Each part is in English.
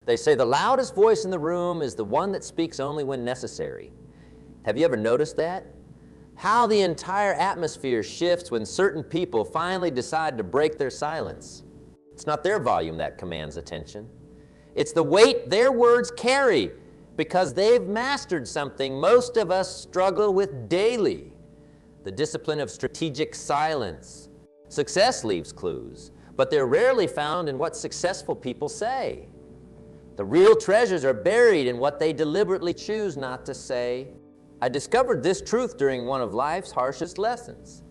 They say the loudest voice in the room is the one that speaks only when necessary. Have you ever noticed that? How the entire atmosphere shifts when certain people finally decide to break their silence. It's not their volume that commands attention. It's the weight their words carry because they've mastered something most of us struggle with daily. The discipline of strategic silence. Success leaves clues, but they're rarely found in what successful people say. The real treasures are buried in what they deliberately choose not to say. I discovered this truth during one of life's harshest lessons.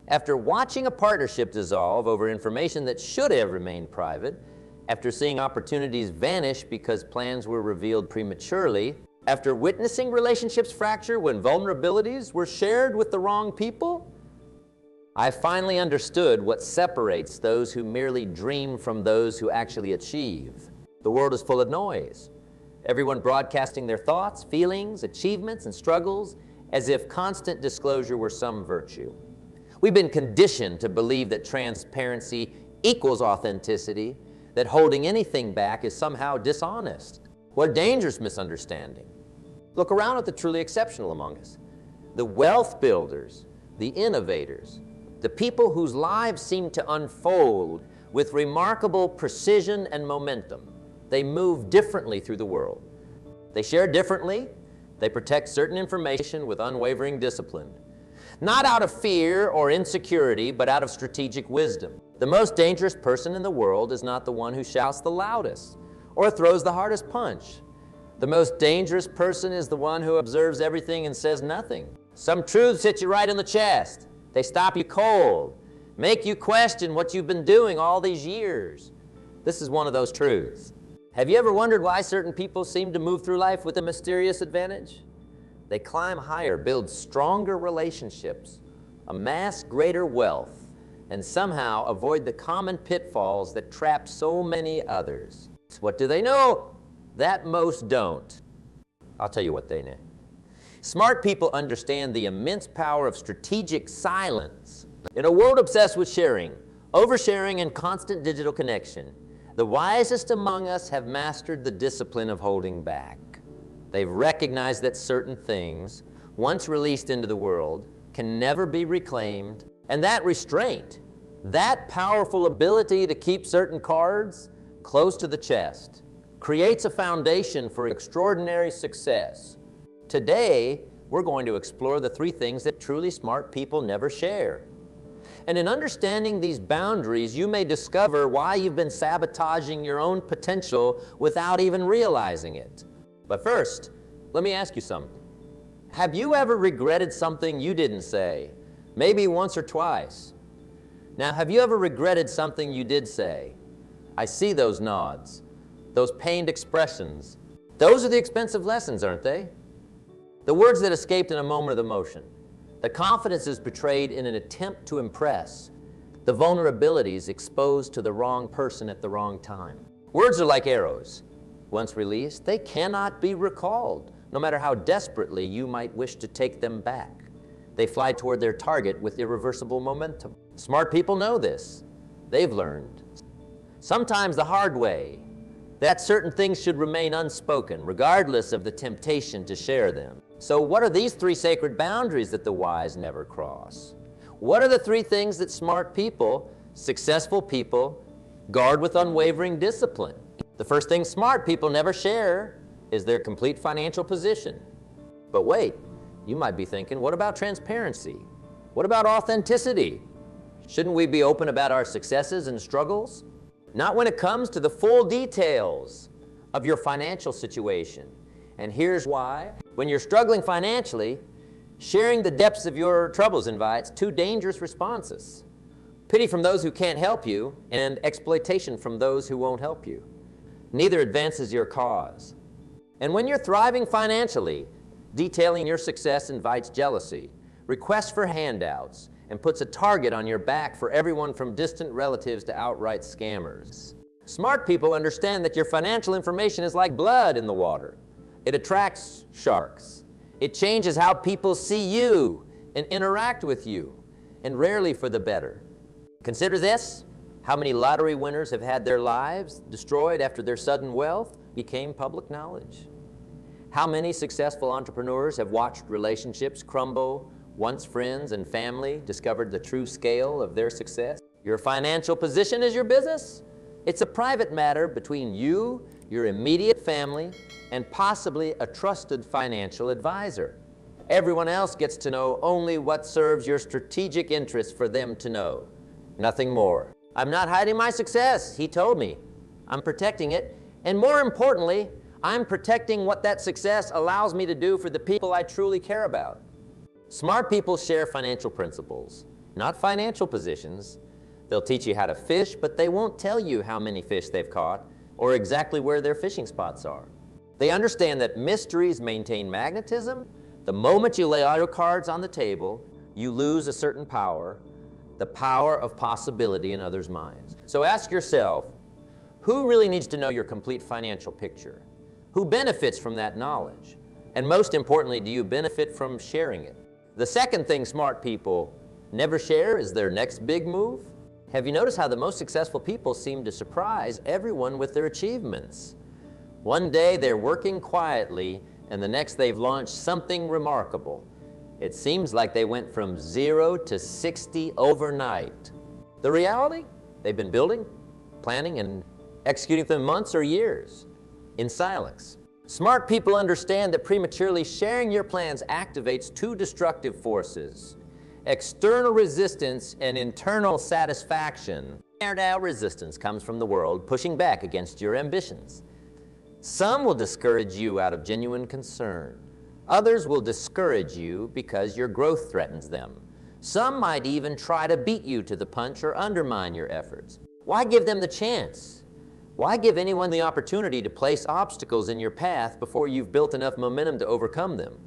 After watching a partnership dissolve over information that should have remained private, after seeing opportunities vanish because plans were revealed prematurely, after witnessing relationships fracture when vulnerabilities were shared with the wrong people, I finally understood what separates those who merely dream from those who actually achieve. The world is full of noise. Everyone broadcasting their thoughts, feelings, achievements, and struggles as if constant disclosure were some virtue. We've been conditioned to believe that transparency equals authenticity, that holding anything back is somehow dishonest. What a dangerous misunderstanding. Look around at the truly exceptional among us. The wealth builders, the innovators, the people whose lives seem to unfold with remarkable precision and momentum. They move differently through the world. They share differently. They protect certain information with unwavering discipline. Not out of fear or insecurity, but out of strategic wisdom. The most dangerous person in the world is not the one who shouts the loudest or throws the hardest punch. The most dangerous person is the one who observes everything and says nothing. Some truths hit you right in the chest. They stop you cold, make you question what you've been doing all these years. This is one of those truths. Have you ever wondered why certain people seem to move through life with a mysterious advantage? They climb higher, build stronger relationships, amass greater wealth, and somehow avoid the common pitfalls that trap so many others. What do they know that most don't? I'll tell you what they know. Smart people understand the immense power of strategic silence. In a world obsessed with sharing, oversharing, and constant digital connection, the wisest among us have mastered the discipline of holding back. They've recognized that certain things, once released into the world, can never be reclaimed, and that restraint, that powerful ability to keep certain cards close to the chest, creates a foundation for extraordinary success. Today, we're going to explore the 3 things that truly smart people never share. And in understanding these boundaries, you may discover why you've been sabotaging your own potential without even realizing it. But first, let me ask you something. Have you ever regretted something you didn't say? Maybe once or twice. Now, have you ever regretted something you did say? I see those nods, those pained expressions. Those are the expensive lessons, aren't they? The words that escaped in a moment of emotion. The confidence is betrayed in an attempt to impress. The vulnerabilities exposed to the wrong person at the wrong time. Words are like arrows. Once released, they cannot be recalled, no matter how desperately you might wish to take them back. They fly toward their target with irreversible momentum. Smart people know this. They've learned, sometimes the hard way, that certain things should remain unspoken, regardless of the temptation to share them. So what are these 3 sacred boundaries that the wise never cross? What are the 3 things that smart people, successful people, guard with unwavering discipline? The first thing smart people never share is their complete financial position. But wait, you might be thinking, what about transparency? What about authenticity? Shouldn't we be open about our successes and struggles? Not when it comes to the full details of your financial situation. And here's why. When you're struggling financially, sharing the depths of your troubles invites 2 dangerous responses. Pity from those who can't help you, and exploitation from those who won't help you. Neither advances your cause. And when you're thriving financially, detailing your success invites jealousy, requests for handouts, and puts a target on your back for everyone from distant relatives to outright scammers. Smart people understand that your financial information is like blood in the water. It attracts sharks. It changes how people see you and interact with you, and rarely for the better. Consider this. How many lottery winners have had their lives destroyed after their sudden wealth? became public knowledge. How many successful entrepreneurs have watched relationships crumble once friends and family discovered the true scale of their success? Your financial position is your business. It's a private matter between you, your immediate family, and possibly a trusted financial advisor. Everyone else gets to know only what serves your strategic interests for them to know, nothing more. I'm not hiding my success, he told me. I'm protecting it, and more importantly, I'm protecting what that success allows me to do for the people I truly care about. Smart people share financial principles, not financial positions. They'll teach you how to fish, but they won't tell you how many fish they've caught or exactly where their fishing spots are. They understand that mysteries maintain magnetism. The moment you lay all your cards on the table, you lose a certain power, the power of possibility in others' minds. So ask yourself, who really needs to know your complete financial picture? Who benefits from that knowledge? And most importantly, do you benefit from sharing it? The second thing smart people never share is their next big move. Have you noticed how the most successful people seem to surprise everyone with their achievements? One day they're working quietly, and the next they've launched something remarkable. It seems like they went from 0 to 60 overnight. The reality? They've been building, planning, and executing for months or years in silence. Smart people understand that prematurely sharing your plans activates two destructive forces: external resistance and internal satisfaction. External resistance comes from the world pushing back against your ambitions. Some will discourage you out of genuine concern. Others will discourage you because your growth threatens them. Some might even try to beat you to the punch or undermine your efforts. Why give them the chance? Why give anyone the opportunity to place obstacles in your path before you've built enough momentum to overcome them?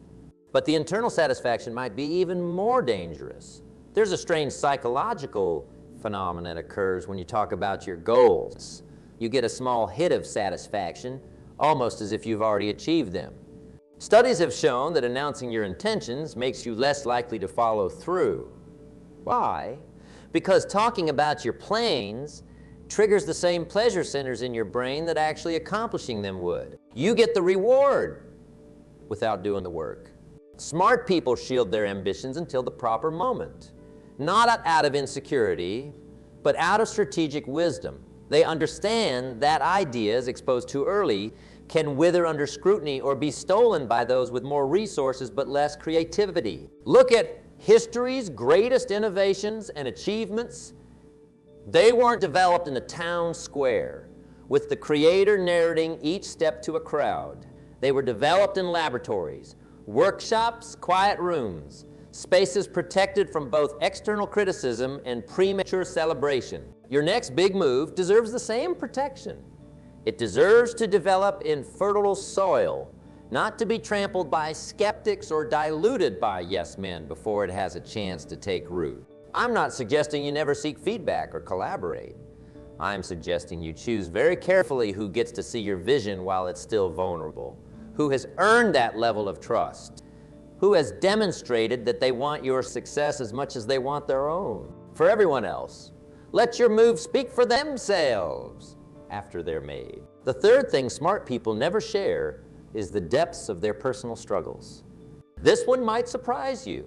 But the internal satisfaction might be even more dangerous. There's a strange psychological phenomenon that occurs when you talk about your goals. You get a small hit of satisfaction, almost as if you've already achieved them. Studies have shown that announcing your intentions makes you less likely to follow through. Why? Because talking about your plans triggers the same pleasure centers in your brain that actually accomplishing them would. You get the reward without doing the work. Smart people shield their ambitions until the proper moment, not out of insecurity, but out of strategic wisdom. They understand that ideas exposed too early can wither under scrutiny or be stolen by those with more resources but less creativity. Look at history's greatest innovations and achievements. They weren't developed in a town square with the creator narrating each step to a crowd. They were developed in laboratories, workshops, quiet rooms, spaces protected from both external criticism and premature celebration. Your next big move deserves the same protection. It deserves to develop in fertile soil, not to be trampled by skeptics or diluted by yes men before it has a chance to take root. I'm not suggesting you never seek feedback or collaborate. I'm suggesting you choose very carefully who gets to see your vision while it's still vulnerable, who has earned that level of trust, who has demonstrated that they want your success as much as they want their own. For everyone else, let your moves speak for themselves after they're made. The third thing smart people never share is the depths of their personal struggles. This one might surprise you.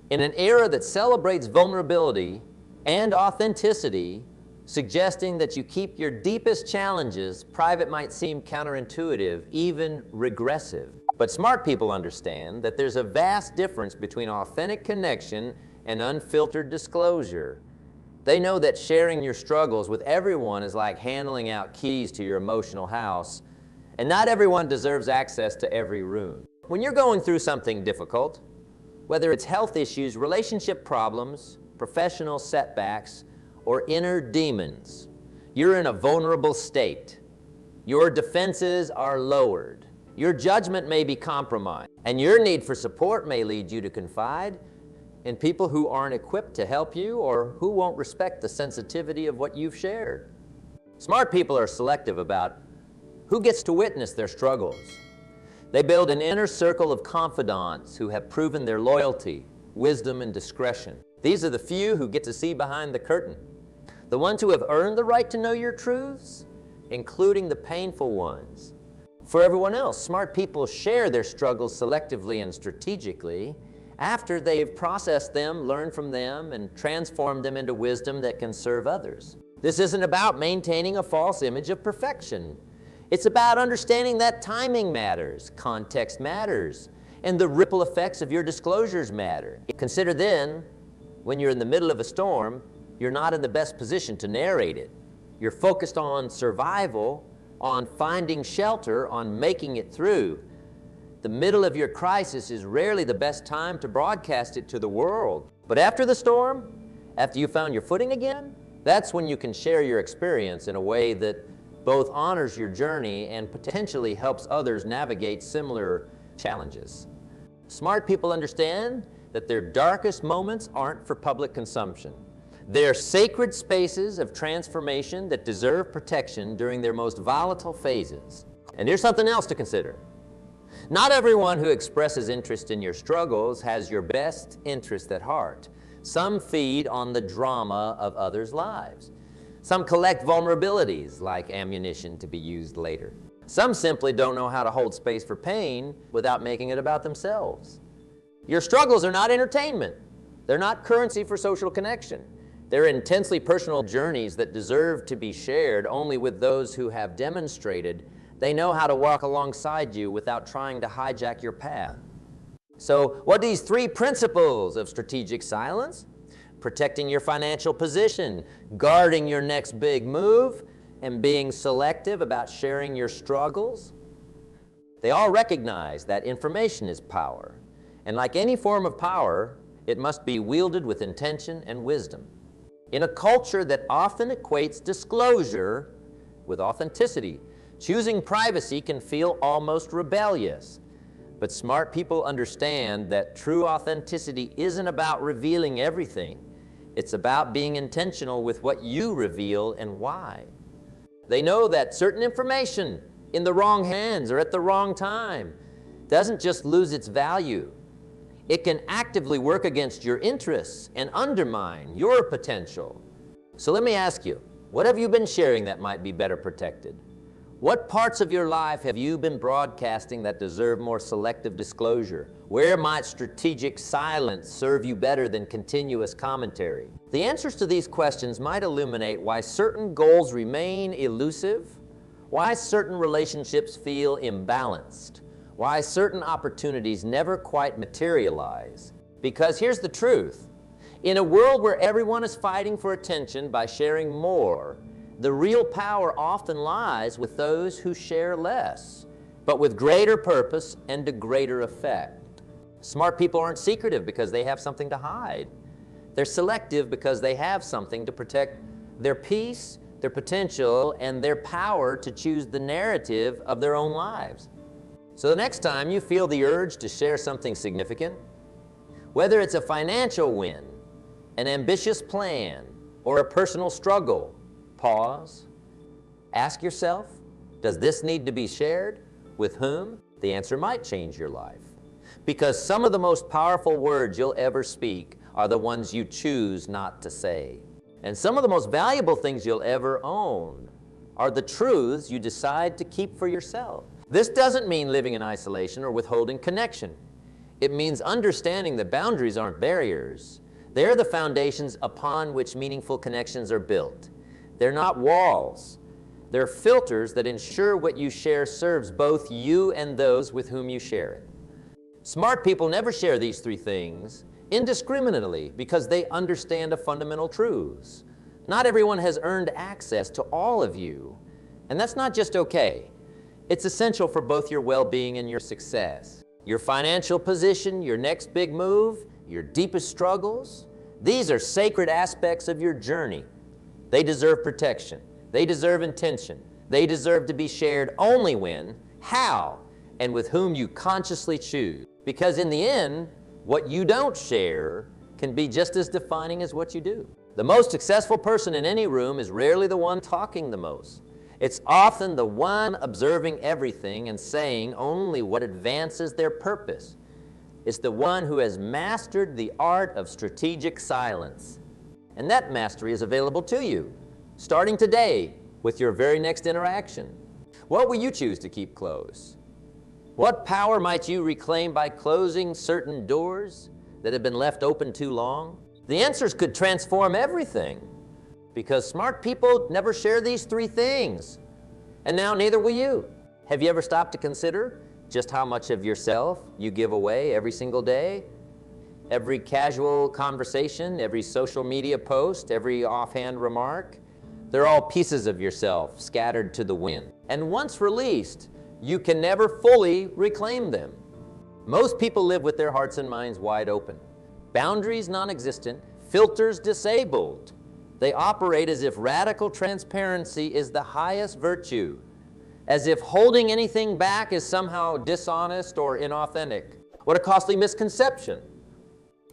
In an era that celebrates vulnerability and authenticity, suggesting that you keep your deepest challenges private might seem counterintuitive, even regressive. But smart people understand that there's a vast difference between authentic connection and unfiltered disclosure. They know that sharing your struggles with everyone is like handing out keys to your emotional house, and not everyone deserves access to every room. When you're going through something difficult, whether it's health issues, relationship problems, professional setbacks, or inner demons, you're in a vulnerable state. Your defenses are lowered. Your judgment may be compromised, and your need for support may lead you to confide in people who aren't equipped to help you or who won't respect the sensitivity of what you've shared. Smart people are selective about who gets to witness their struggles. They build an inner circle of confidants who have proven their loyalty, wisdom, and discretion. These are the few who get to see behind the curtain. The ones who have earned the right to know your truths including the painful ones. For everyone else, smart people share their struggles selectively and strategically after they've processed them, learned from them, and transformed them into wisdom that can serve others. This isn't about maintaining a false image of perfection. It's about understanding that timing matters, context matters, and the ripple effects of your disclosures matter. Consider then, when you're in the middle of a storm, you're not in the best position to narrate it. You're focused on survival, on finding shelter, on making it through. The middle of your crisis is rarely the best time to broadcast it to the world. But after the storm, after you found your footing again, that's when you can share your experience in a way that both honors your journey and potentially helps others navigate similar challenges. Smart people understand that their darkest moments aren't for public consumption. They're sacred spaces of transformation that deserve protection during their most volatile phases. And here's something else to consider. Not everyone who expresses interest in your struggles has your best interest at heart. Some feed on the drama of others' lives. Some collect vulnerabilities like ammunition to be used later. Some simply don't know how to hold space for pain without making it about themselves. Your struggles are not entertainment. They're not currency for social connection. They're intensely personal journeys that deserve to be shared only with those who have demonstrated they know how to walk alongside you without trying to hijack your path. So what are these three principles of strategic silence? Protecting your financial position, guarding your next big move, and being selective about sharing your struggles. They all recognize that information is power. And like any form of power, it must be wielded with intention and wisdom. In a culture that often equates disclosure with authenticity, choosing privacy can feel almost rebellious. But smart people understand that true authenticity isn't about revealing everything. It's about being intentional with what you reveal and why. They know that certain information in the wrong hands or at the wrong time doesn't just lose its value. It can actively work against your interests and undermine your potential. So let me ask you, what have you been sharing that might be better protected? What parts of your life have you been broadcasting that deserve more selective disclosure? Where might strategic silence serve you better than continuous commentary? The answers to these questions might illuminate why certain goals remain elusive, why certain relationships feel imbalanced, why certain opportunities never quite materialize. Because here's the truth. In a world where everyone is fighting for attention by sharing more, the real power often lies with those who share less, but with greater purpose and to greater effect. Smart people aren't secretive because they have something to hide. They're selective because they have something to protect their peace, their potential, and their power to choose the narrative of their own lives. So the next time you feel the urge to share something significant, whether it's a financial win, an ambitious plan, or a personal struggle, pause, ask yourself, does this need to be shared? With whom? The answer might change your life. Because some of the most powerful words you'll ever speak are the ones you choose not to say. And some of the most valuable things you'll ever own are the truths you decide to keep for yourself. This doesn't mean living in isolation or withholding connection. It means understanding that boundaries aren't barriers. They're the foundations upon which meaningful connections are built. They're not walls. They're filters that ensure what you share serves both you and those with whom you share it. Smart people never share these three things indiscriminately because they understand the fundamental truths. Not everyone has earned access to all of you, and that's not just okay. It's essential for both your well-being and your success. Your financial position, your next big move, your deepest struggles, these are sacred aspects of your journey. They deserve protection. They deserve intention. They deserve to be shared only when, how, and with whom you consciously choose. Because in the end, what you don't share can be just as defining as what you do. The most successful person in any room is rarely the one talking the most. It's often the one observing everything and saying only what advances their purpose. It's the one who has mastered the art of strategic silence. And that mastery is available to you, starting today, with your very next interaction? What will you choose to keep closed? What power might you reclaim by closing certain doors that have been left open too long? The answers could transform everything, because smart people never share these three things. And now neither will you. Have you ever stopped to consider just how much of yourself you give away every single day? Every casual conversation, every social media post, every offhand remark, they're all pieces of yourself scattered to the wind. And once released, you can never fully reclaim them. Most people live with their hearts and minds wide open, boundaries non-existent, filters disabled. They operate as if radical transparency is the highest virtue, as if holding anything back is somehow dishonest or inauthentic. What a costly misconception.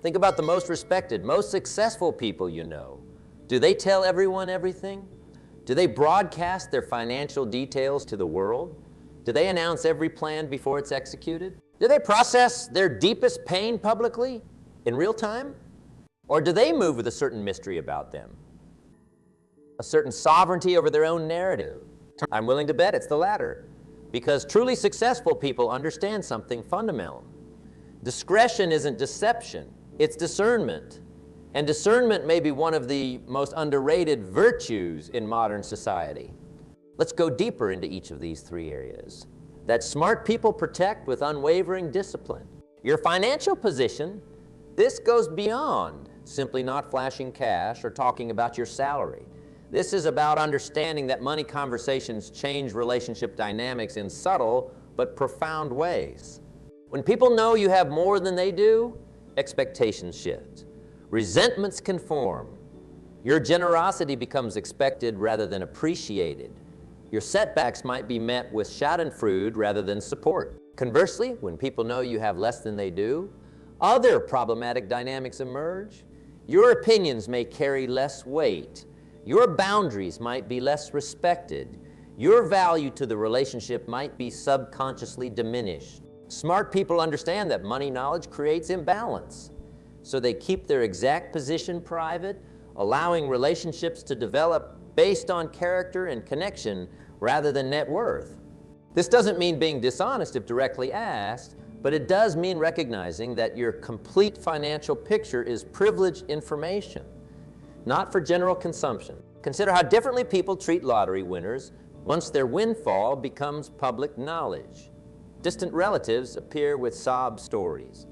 Think about the most respected, most successful people you know. Do they tell everyone everything? Do they broadcast their financial details to the world? Do they announce every plan before it's executed? Do they process their deepest pain publicly in real time? Or do they move with a certain mystery about them? A certain sovereignty over their own narrative? I'm willing to bet it's the latter, because truly successful people understand something fundamental. Discretion isn't deception, it's discernment. And discernment may be one of the most underrated virtues in modern society. Let's go deeper into each of these three areas that smart people protect with unwavering discipline. Your financial position, this goes beyond simply not flashing cash or talking about your salary. This is about understanding that money conversations change relationship dynamics in subtle but profound ways. When people know you have more than they do, expectations shift. Resentments can form. Your generosity becomes expected rather than appreciated. Your setbacks might be met with schadenfreude rather than support. Conversely, when people know you have less than they do, other problematic dynamics emerge. Your opinions may carry less weight. Your boundaries might be less respected. Your value to the relationship might be subconsciously diminished. Smart people understand that money knowledge creates imbalance, so they keep their exact position private, allowing relationships to develop based on character and connection rather than net worth. This doesn't mean being dishonest if directly asked, but it does mean recognizing that your complete financial picture is privileged information, not for general consumption. Consider how differently people treat lottery winners once their windfall becomes public knowledge. Distant relatives appear with sob stories.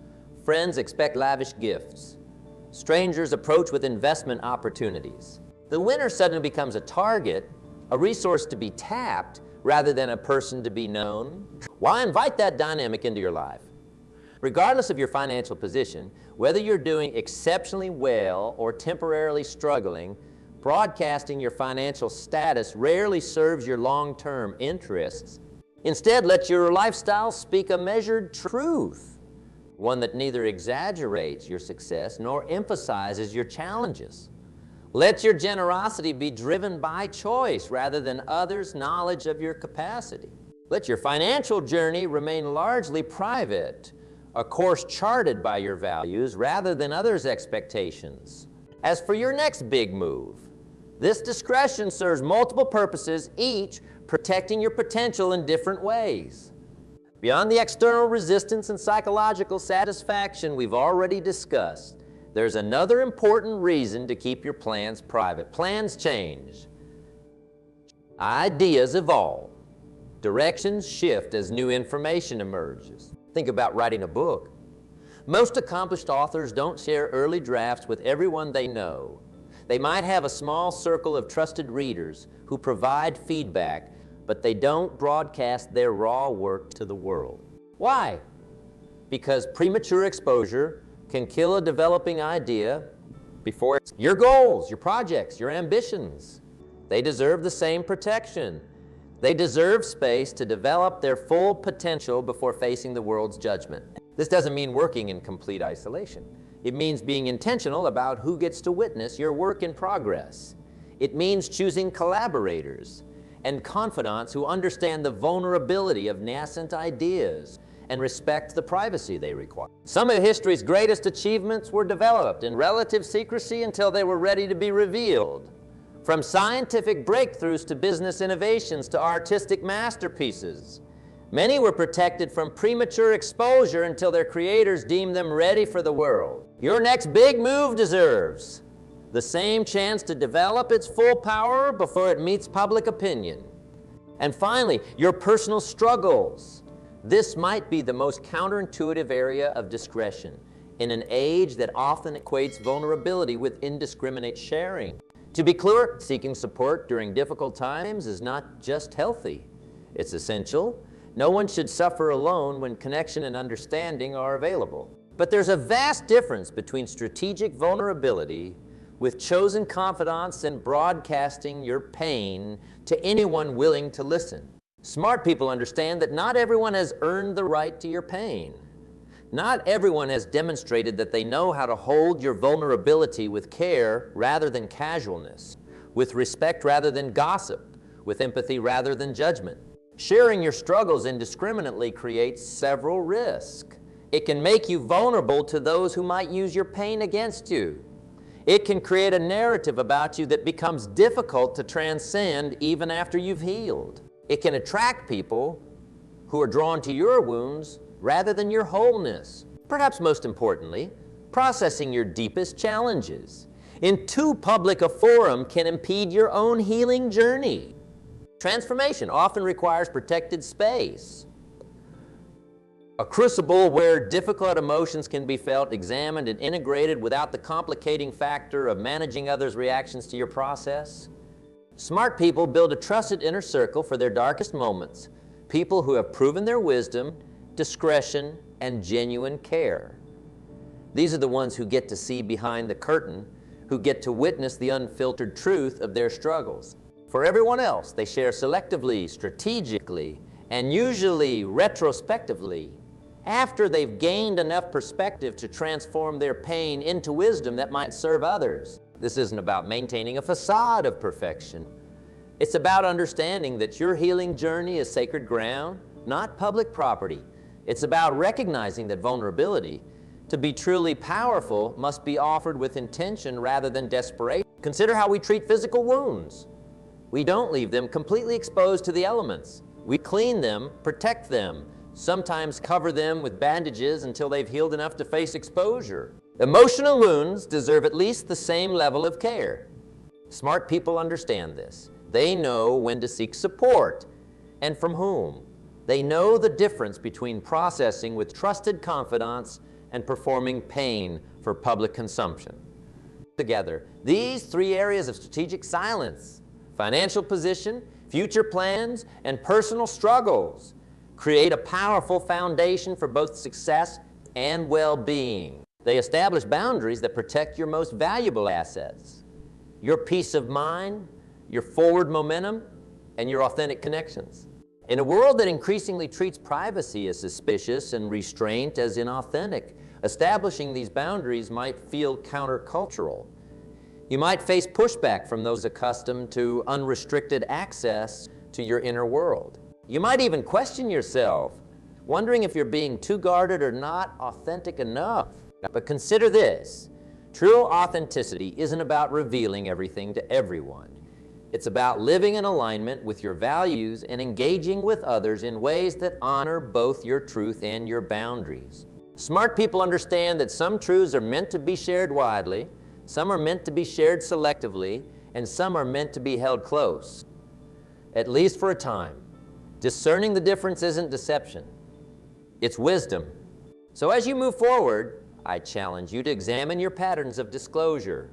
Friends expect lavish gifts. Strangers approach with investment opportunities. The winner suddenly becomes a target, a resource to be tapped, rather than a person to be known. Why invite that dynamic into your life? Regardless of your financial position, whether you're doing exceptionally well or temporarily struggling, broadcasting your financial status rarely serves your long-term interests. Instead, let your lifestyle speak a measured truth, one that neither exaggerates your success nor emphasizes your challenges. Let your generosity be driven by choice rather than others' knowledge of your capacity. Let your financial journey remain largely private, a course charted by your values rather than others' expectations. As for your next big move, this discretion serves multiple purposes, each protecting your potential in different ways. Beyond the external resistance and psychological satisfaction we've already discussed, there's another important reason to keep your plans private. Plans change. Ideas evolve. Directions shift as new information emerges. Think about writing a book. Most accomplished authors don't share early drafts with everyone they know. They might have a small circle of trusted readers who provide feedback, but they don't broadcast their raw work to the world. Why? Because premature exposure can kill a developing idea before it's your goals, your projects, your ambitions. They deserve the same protection. They deserve space to develop their full potential before facing the world's judgment. This doesn't mean working in complete isolation. It means being intentional about who gets to witness your work in progress. It means choosing collaborators and confidants who understand the vulnerability of nascent ideas and respect the privacy they require. Some of history's greatest achievements were developed in relative secrecy until they were ready to be revealed. From scientific breakthroughs to business innovations to artistic masterpieces, many were protected from premature exposure until their creators deemed them ready for the world. Your next big move deserves the same chance to develop its full power before it meets public opinion. And finally, your personal struggles. This might be the most counterintuitive area of discretion in an age that often equates vulnerability with indiscriminate sharing. To be clear, seeking support during difficult times is not just healthy, it's essential. No one should suffer alone when connection and understanding are available. But there's a vast difference between strategic vulnerability with chosen confidants and broadcasting your pain to anyone willing to listen. Smart people understand that not everyone has earned the right to your pain. Not everyone has demonstrated that they know how to hold your vulnerability with care rather than casualness, with respect rather than gossip, with empathy rather than judgment. Sharing your struggles indiscriminately creates several risks. It can make you vulnerable to those who might use your pain against you. It can create a narrative about you that becomes difficult to transcend even after you've healed. It can attract people who are drawn to your wounds rather than your wholeness. Perhaps most importantly, processing your deepest challenges in too public a forum can impede your own healing journey. Transformation often requires protected space, a crucible where difficult emotions can be felt, examined, and integrated without the complicating factor of managing others' reactions to your process. Smart people build a trusted inner circle for their darkest moments, people who have proven their wisdom, discretion, and genuine care. These are the ones who get to see behind the curtain, who get to witness the unfiltered truth of their struggles. For everyone else, they share selectively, strategically, and usually retrospectively, after they've gained enough perspective to transform their pain into wisdom that might serve others. This isn't about maintaining a facade of perfection. It's about understanding that your healing journey is sacred ground, not public property. It's about recognizing that vulnerability, to be truly powerful, must be offered with intention rather than desperation. Consider how we treat physical wounds. We don't leave them completely exposed to the elements. We clean them, protect them, sometimes cover them with bandages until they've healed enough to face exposure. Emotional wounds deserve at least the same level of care. Smart people understand this. They know when to seek support and from whom. They know the difference between processing with trusted confidants and performing pain for public consumption. Together, these three areas of strategic silence, financial position, future plans, and personal struggles create a powerful foundation for both success and well-being. They establish boundaries that protect your most valuable assets, your peace of mind, your forward momentum, and your authentic connections. In a world that increasingly treats privacy as suspicious and restraint as inauthentic, establishing these boundaries might feel countercultural. You might face pushback from those accustomed to unrestricted access to your inner world. You might even question yourself, wondering if you're being too guarded or not authentic enough. But consider this, true authenticity isn't about revealing everything to everyone. It's about living in alignment with your values and engaging with others in ways that honor both your truth and your boundaries. Smart people understand that some truths are meant to be shared widely, some are meant to be shared selectively, and some are meant to be held close, at least for a time. Discerning the difference isn't deception, it's wisdom. So as you move forward, I challenge you to examine your patterns of disclosure.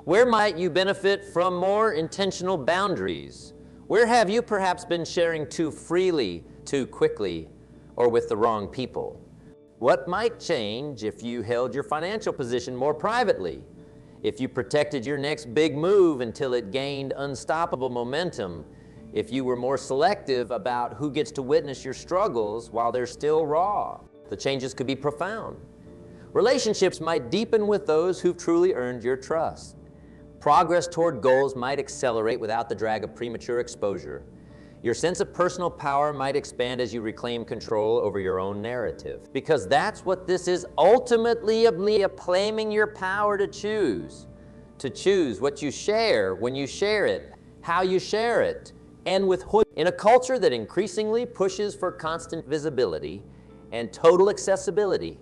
Where might you benefit from more intentional boundaries? Where have you perhaps been sharing too freely, too quickly, or with the wrong people? What might change if you held your financial position more privately? If you protected your next big move until it gained unstoppable momentum? If you were more selective about who gets to witness your struggles while they're still raw? The changes could be profound. Relationships might deepen with those who've truly earned your trust. Progress toward goals might accelerate without the drag of premature exposure. Your sense of personal power might expand as you reclaim control over your own narrative. Because that's what this is ultimately, claiming your power to choose. to choose what you share, when you share it, how you share it, and with who. In a culture that increasingly pushes for constant visibility and total accessibility,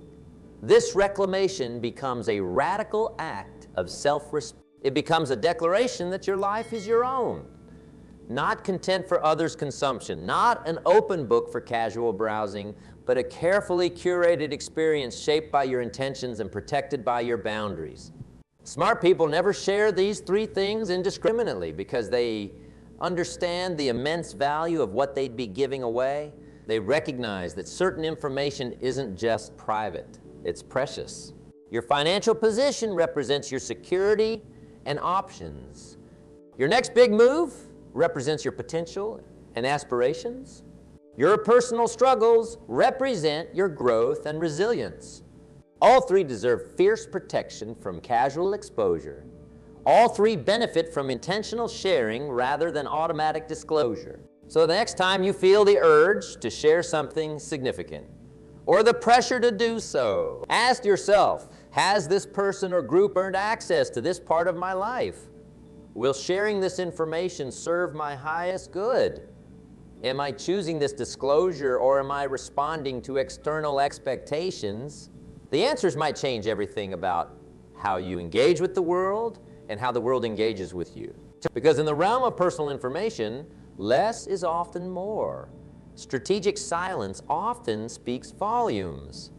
this reclamation becomes a radical act of self-respect. It becomes a declaration that your life is your own, not content for others' consumption, not an open book for casual browsing, but a carefully curated experience shaped by your intentions and protected by your boundaries. Smart people never share these three things indiscriminately because they understand the immense value of what they'd be giving away. They recognize that certain information isn't just private, it's precious. Your financial position represents your security and options. Your next big move represents your potential and aspirations. Your personal struggles represent your growth and resilience. All three deserve fierce protection from casual exposure. All three benefit from intentional sharing rather than automatic disclosure. So the next time you feel the urge to share something significant, or the pressure to do so, ask yourself, has this person or group earned access to this part of my life? Will sharing this information serve my highest good? Am I choosing this disclosure, or am I responding to external expectations? The answers might change everything about how you engage with the world and how the world engages with you. Because in the realm of personal information, less is often more. Strategic silence often speaks volumes.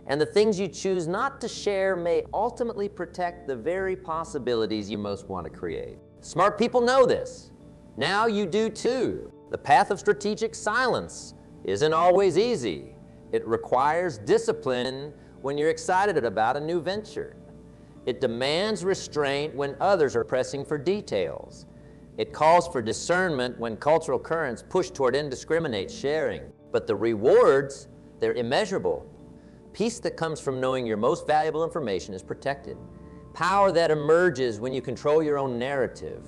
And the things you choose not to share may ultimately protect the very possibilities you most want to create. Smart people know this. Now you do too. The path of strategic silence isn't always easy. It requires discipline when you're excited about a new venture. It demands restraint when others are pressing for details. It calls for discernment when cultural currents push toward indiscriminate sharing. But the rewards, they're immeasurable. Peace that comes from knowing your most valuable information is protected. Power that emerges when you control your own narrative.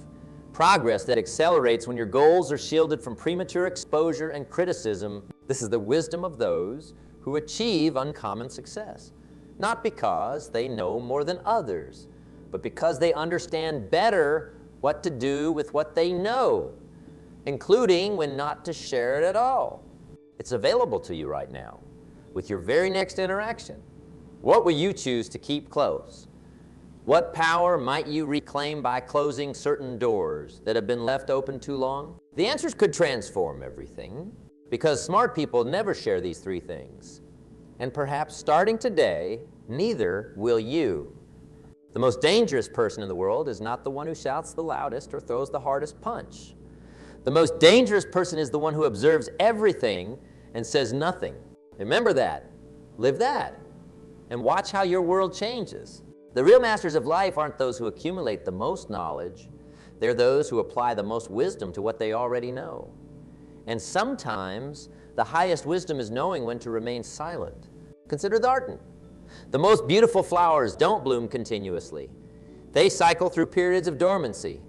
Progress that accelerates when your goals are shielded from premature exposure and criticism. This is the wisdom of those who achieve uncommon success. Not because they know more than others, but because they understand better what to do with what they know, including when not to share it at all. It's available to you right now with your very next interaction. What will you choose to keep close? What power might you reclaim by closing certain doors that have been left open too long? The answers could transform everything, because smart people never share these three things. And perhaps starting today, neither will you. The most dangerous person in the world is not the one who shouts the loudest or throws the hardest punch. The most dangerous person is the one who observes everything and says nothing. Remember that, live that, and watch how your world changes. The real masters of life aren't those who accumulate the most knowledge. They're those who apply the most wisdom to what they already know. And sometimes the highest wisdom is knowing when to remain silent. Consider the ardent. The most beautiful flowers don't bloom continuously. They cycle through periods of dormancy,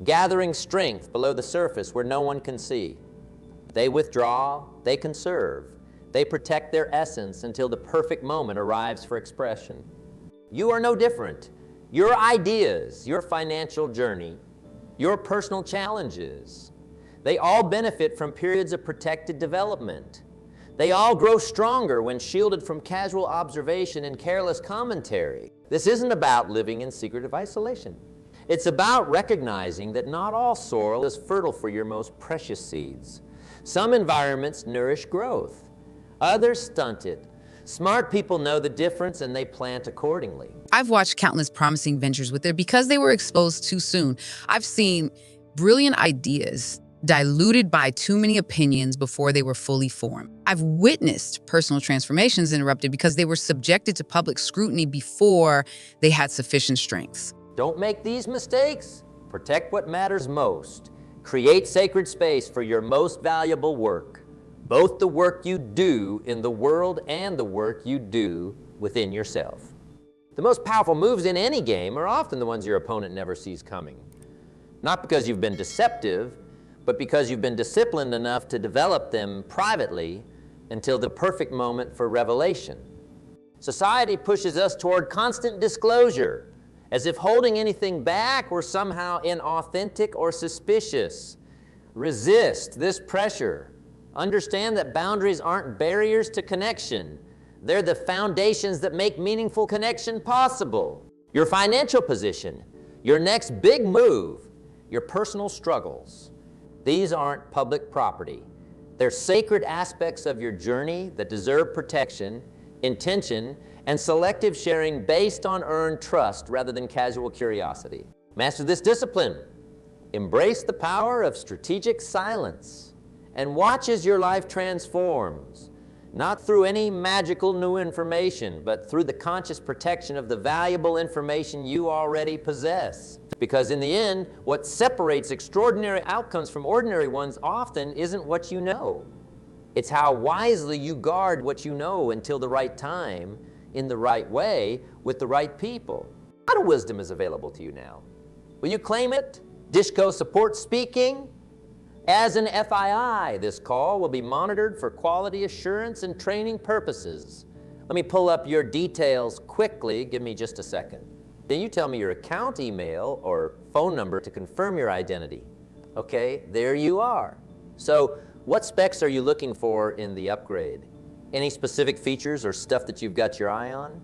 gathering strength below the surface where no one can see. They withdraw, they conserve, they protect their essence until the perfect moment arrives for expression. You are no different. Your ideas, your financial journey, your personal challenges, they all benefit from periods of protected development. They all grow stronger when shielded from casual observation and careless commentary. This isn't about living in secretive isolation. It's about recognizing that not all soil is fertile for your most precious seeds. Some environments nourish growth, others stunt it. Smart people know the difference and they plant accordingly. I've watched countless promising ventures wither because they were exposed too soon. I've seen brilliant ideas diluted by too many opinions before they were fully formed. I've witnessed personal transformations interrupted because they were subjected to public scrutiny before they had sufficient strength. Don't make these mistakes. Protect what matters most. Create sacred space for your most valuable work, both the work you do in the world and the work you do within yourself. The most powerful moves in any game are often the ones your opponent never sees coming. Not because you've been deceptive, but because you've been disciplined enough to develop them privately until the perfect moment for revelation. Society pushes us toward constant disclosure, as if holding anything back were somehow inauthentic or suspicious. Resist this pressure. Understand that boundaries aren't barriers to connection. They're the foundations that make meaningful connection possible. Your financial position, your next big move, your personal struggles. These aren't public property. They're sacred aspects of your journey that deserve protection, intention, and selective sharing based on earned trust rather than casual curiosity. Master this discipline. Embrace the power of strategic silence and watch as your life transforms, not through any magical new information, but through the conscious protection of the valuable information you already possess. Because in the end, what separates extraordinary outcomes from ordinary ones often isn't what you know. It's how wisely you guard what you know until the right time, in the right way, with the right people. A lot of wisdom is available to you now. Will you claim it? Dishco Support speaking. As an FII, this call will be monitored for quality assurance and training purposes. Let me pull up your details quickly. Give me just a second. Then you tell me your account email or phone number to confirm your identity. Okay, there you are. So what specs are you looking for in the upgrade? Any specific features or stuff that you've got your eye on?